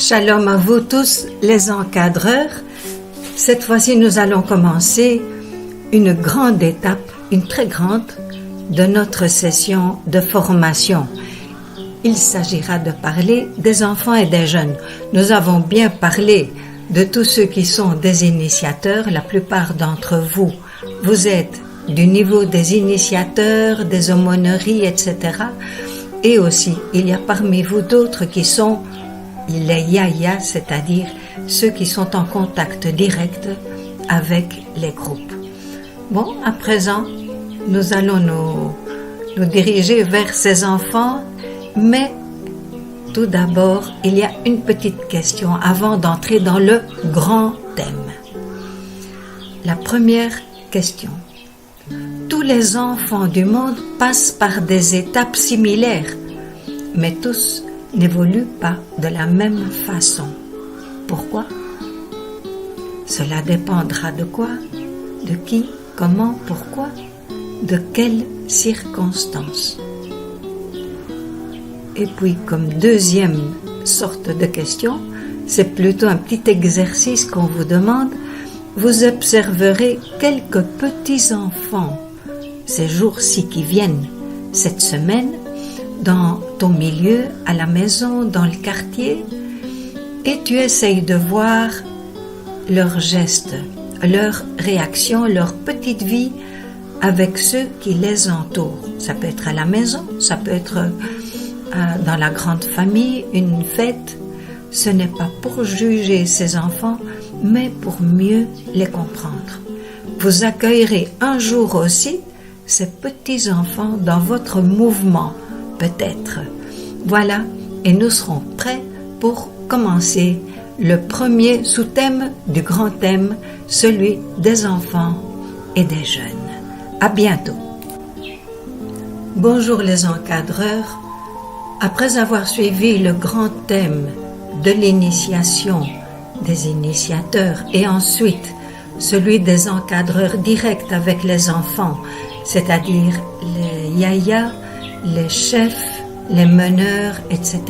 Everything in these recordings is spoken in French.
Shalom à vous tous les encadreurs. Cette fois-ci, nous allons commencer une grande étape, une très grande, de notre session de formation. Il s'agira de parler des enfants et des jeunes. Nous avons bien parlé de tous ceux qui sont des initiateurs. La plupart d'entre vous, vous êtes du niveau des initiateurs, des aumôneries, etc. Et aussi, il y a parmi vous d'autres qui sont les yaya, c'est-à-dire ceux qui sont en contact direct avec les groupes. Bon, à présent, nous allons nous diriger vers ces enfants, mais tout d'abord, il y a une petite question avant d'entrer dans le grand thème. La première question. Tous les enfants du monde passent par des étapes similaires, mais tous n'évoluent pas de la même façon. Pourquoi? Cela dépendra de quoi? De qui? Comment? Pourquoi? De quelles circonstances? Et puis, comme deuxième sorte de question, c'est plutôt un petit exercice qu'on vous demande. Vous observerez quelques petits-enfants ces jours-ci qui viennent, cette semaine, dans ton milieu, à la maison, dans le quartier, et tu essayes de voir leurs gestes, leurs réactions, leur petite vie avec ceux qui les entourent. Ça peut être à la maison, ça peut être dans la grande famille, une fête. Ce n'est pas pour juger ces enfants, mais pour mieux les comprendre. Vous accueillerez un jour aussi ces petits-enfants dans votre mouvement, peut-être. Voilà, et nous serons prêts pour commencer le premier sous-thème du grand thème, celui des enfants et des jeunes. À bientôt. Bonjour les encadreurs. Après avoir suivi le grand thème de l'initiation des initiateurs et ensuite celui des encadreurs directs avec les enfants, c'est-à-dire les yayas, les chefs, les meneurs, etc.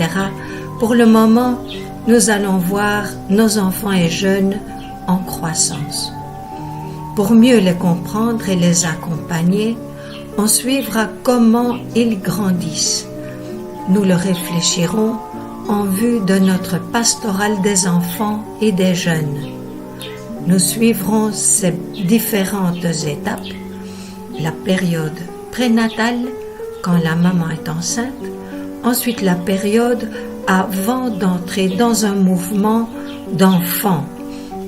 Pour le moment, nous allons voir nos enfants et jeunes en croissance. Pour mieux les comprendre et les accompagner, on suivra comment ils grandissent. Nous le réfléchirons en vue de notre pastorale des enfants et des jeunes. Nous suivrons ces différentes étapes, la période prénatale, quand la maman est enceinte, ensuite la période avant d'entrer dans un mouvement d'enfants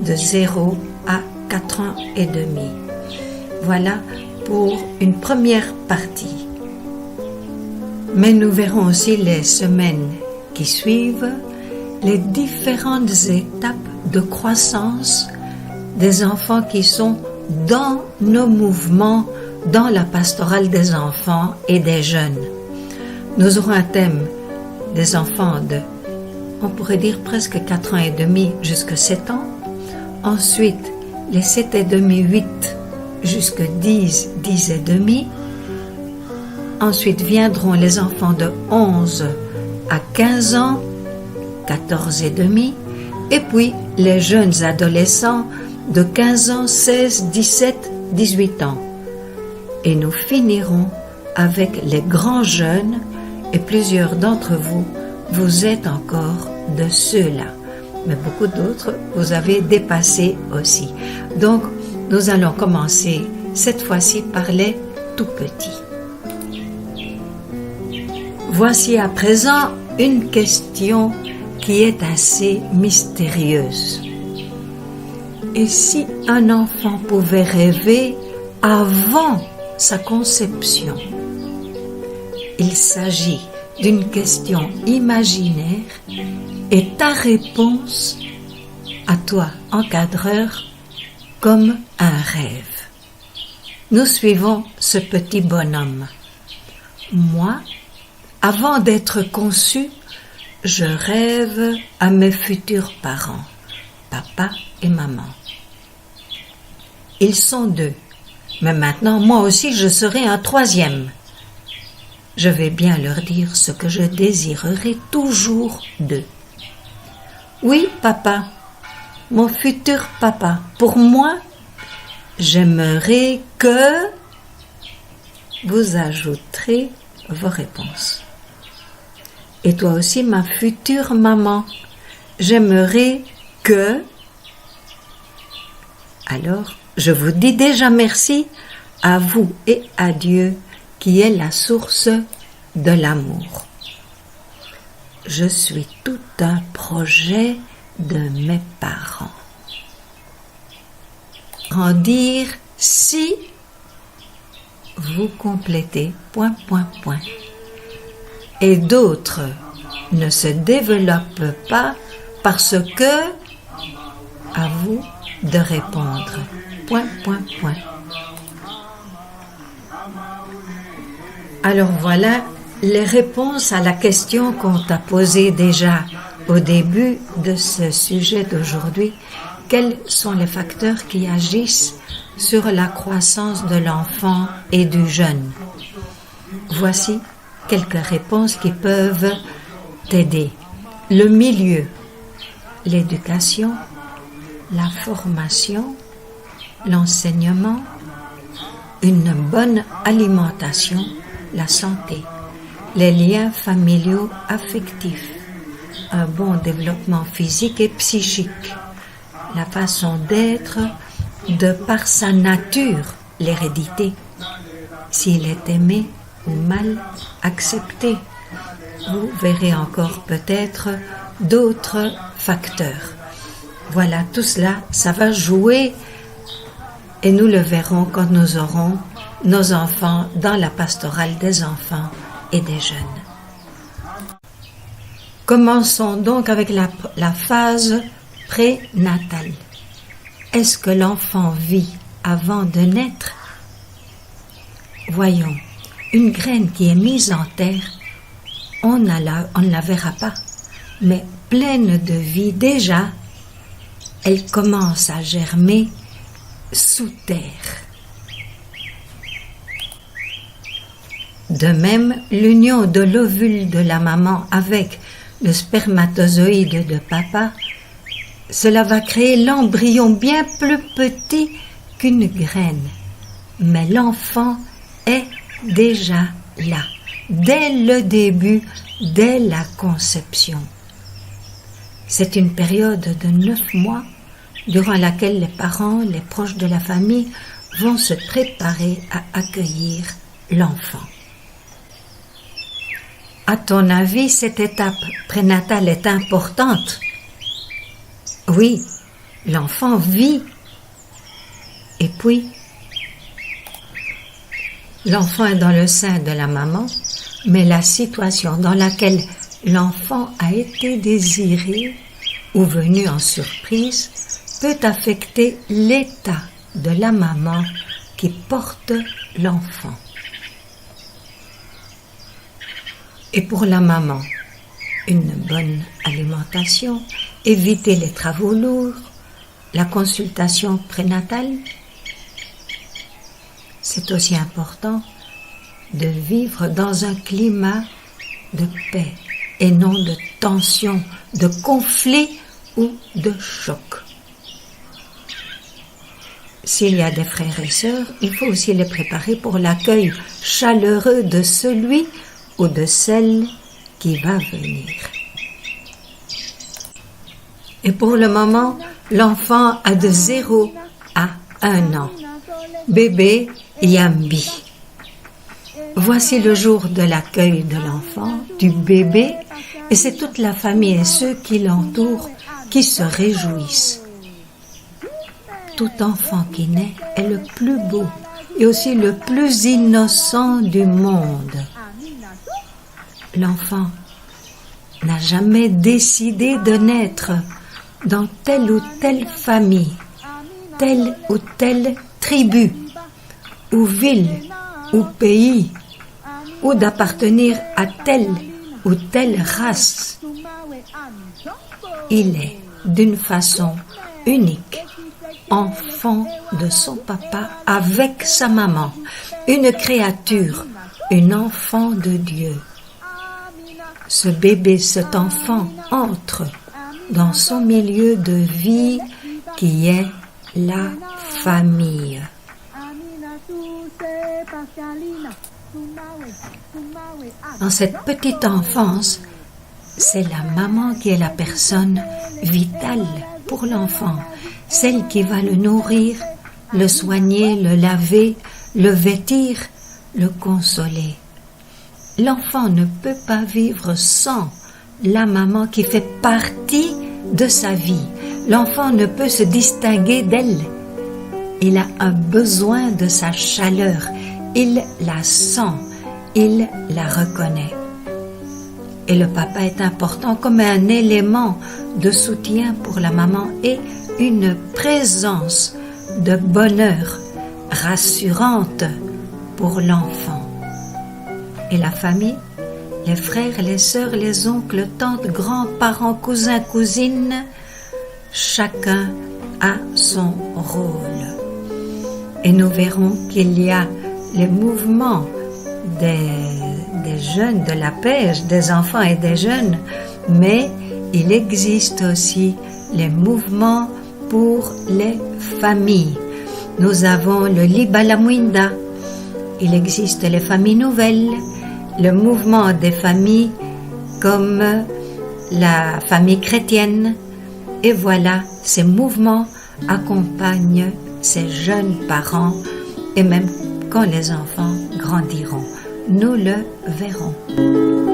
de 0 à 4 ans et demi. Voilà pour une première partie. Mais nous verrons aussi les semaines qui suivent les différentes étapes de croissance des enfants qui sont dans nos mouvements, dans la pastorale des enfants et des jeunes. Nous aurons un thème des enfants de, on pourrait dire presque 4 ans et demi jusqu'à 7 ans. Ensuite, les 7 et demi, 8 jusqu'à 10, 10 et demi. Ensuite viendront les enfants de 11 à 15 ans, 14 et demi. Et puis les jeunes adolescents de 15 ans, 16, 17, 18 ans. Et nous finirons avec les grands jeunes, et plusieurs d'entre vous, vous êtes encore de ceux-là. Mais beaucoup d'autres, vous avez dépassé aussi. Donc, nous allons commencer cette fois-ci par les tout petits. Voici à présent une question qui est assez mystérieuse. Et si un enfant pouvait rêver avant sa conception? Il s'agit d'une question imaginaire et ta réponse à toi, encadreur, comme un rêve. Nous suivons ce petit bonhomme. Moi, avant d'être conçu, je rêve à mes futurs parents, papa et maman. Ils sont 2, mais maintenant, moi aussi, je serai un 3e. Je vais bien leur dire ce que je désirerai toujours d'eux. Oui, papa, mon futur papa. Pour moi, j'aimerais que vous ajouterez vos réponses. Et toi aussi, ma future maman, j'aimerais que... Alors, je vous dis déjà merci à vous et à Dieu qui est la source de l'amour. Je suis tout un projet de mes parents. Grandir si vous complétez ... Et d'autres ne se développent pas parce que à vous de répondre ... Alors voilà les réponses à la question qu'on t'a posée déjà au début de ce sujet d'aujourd'hui. Quels sont les facteurs qui agissent sur la croissance de l'enfant et du jeune? Voici quelques réponses qui peuvent t'aider. Le milieu, l'éducation, la formation, l'enseignement, une bonne alimentation, la santé, les liens familiaux affectifs, un bon développement physique et psychique, la façon d'être de par sa nature, l'hérédité, s'il est aimé ou mal accepté. Vous verrez encore peut-être d'autres facteurs. Voilà, tout cela, ça va jouer et nous le verrons quand nous aurons nos enfants dans la pastorale des enfants et des jeunes. Commençons donc avec la phase prénatale. Est-ce que l'enfant vit avant de naître? Voyons, une graine qui est mise en terre, on ne la verra pas, mais pleine de vie déjà, elle commence à germer sous terre. De même, l'union de l'ovule de la maman avec le spermatozoïde de papa, cela va créer l'embryon bien plus petit qu'une graine. Mais l'enfant est déjà là, dès le début, dès la conception. C'est une période de 9 mois durant laquelle les parents, les proches de la famille vont se préparer à accueillir l'enfant. À ton avis, cette étape prénatale est importante? Oui, l'enfant vit. Et puis, l'enfant est dans le sein de la maman, mais la situation dans laquelle l'enfant a été désiré ou venu en surprise peut affecter l'état de la maman qui porte l'enfant. Et pour la maman, une bonne alimentation, éviter les travaux lourds, la consultation prénatale, c'est aussi important de vivre dans un climat de paix et non de tension, de conflit ou de choc. S'il y a des frères et sœurs, il faut aussi les préparer pour l'accueil chaleureux de celui ou de celle qui va venir. Et pour le moment, l'enfant a de 0 à 1 an. Bébé Yambi. Voici le jour de l'accueil de l'enfant, du bébé, et c'est toute la famille et ceux qui l'entourent qui se réjouissent. Tout enfant qui naît est le plus beau et aussi le plus innocent du monde. L'enfant n'a jamais décidé de naître dans telle ou telle famille, telle ou telle tribu, ou ville, ou pays, ou d'appartenir à telle ou telle race. Il est, d'une façon unique, enfant de son papa avec sa maman, une créature, une enfant de Dieu. Ce bébé, cet enfant, entre dans son milieu de vie qui est la famille. Dans cette petite enfance, c'est la maman qui est la personne vitale pour l'enfant, celle qui va le nourrir, le soigner, le laver, le vêtir, le consoler. L'enfant ne peut pas vivre sans la maman qui fait partie de sa vie. L'enfant ne peut se distinguer d'elle. Il a un besoin de sa chaleur. Il la sent. Il la reconnaît. Et le papa est important comme un élément de soutien pour la maman et une présence de bonheur rassurante pour l'enfant. Et la famille, les frères, les sœurs, les oncles, tantes, grands-parents, cousins, cousines, chacun a son rôle. Et nous verrons qu'il y a les mouvements des jeunes, de la pêche, des enfants et des jeunes, mais il existe aussi les mouvements pour les familles. Nous avons le Libalamwinda, il existe les familles nouvelles, le mouvement des familles comme la famille chrétienne. Et voilà, ces mouvements accompagnent ces jeunes parents et même quand les enfants grandiront. Nous le verrons.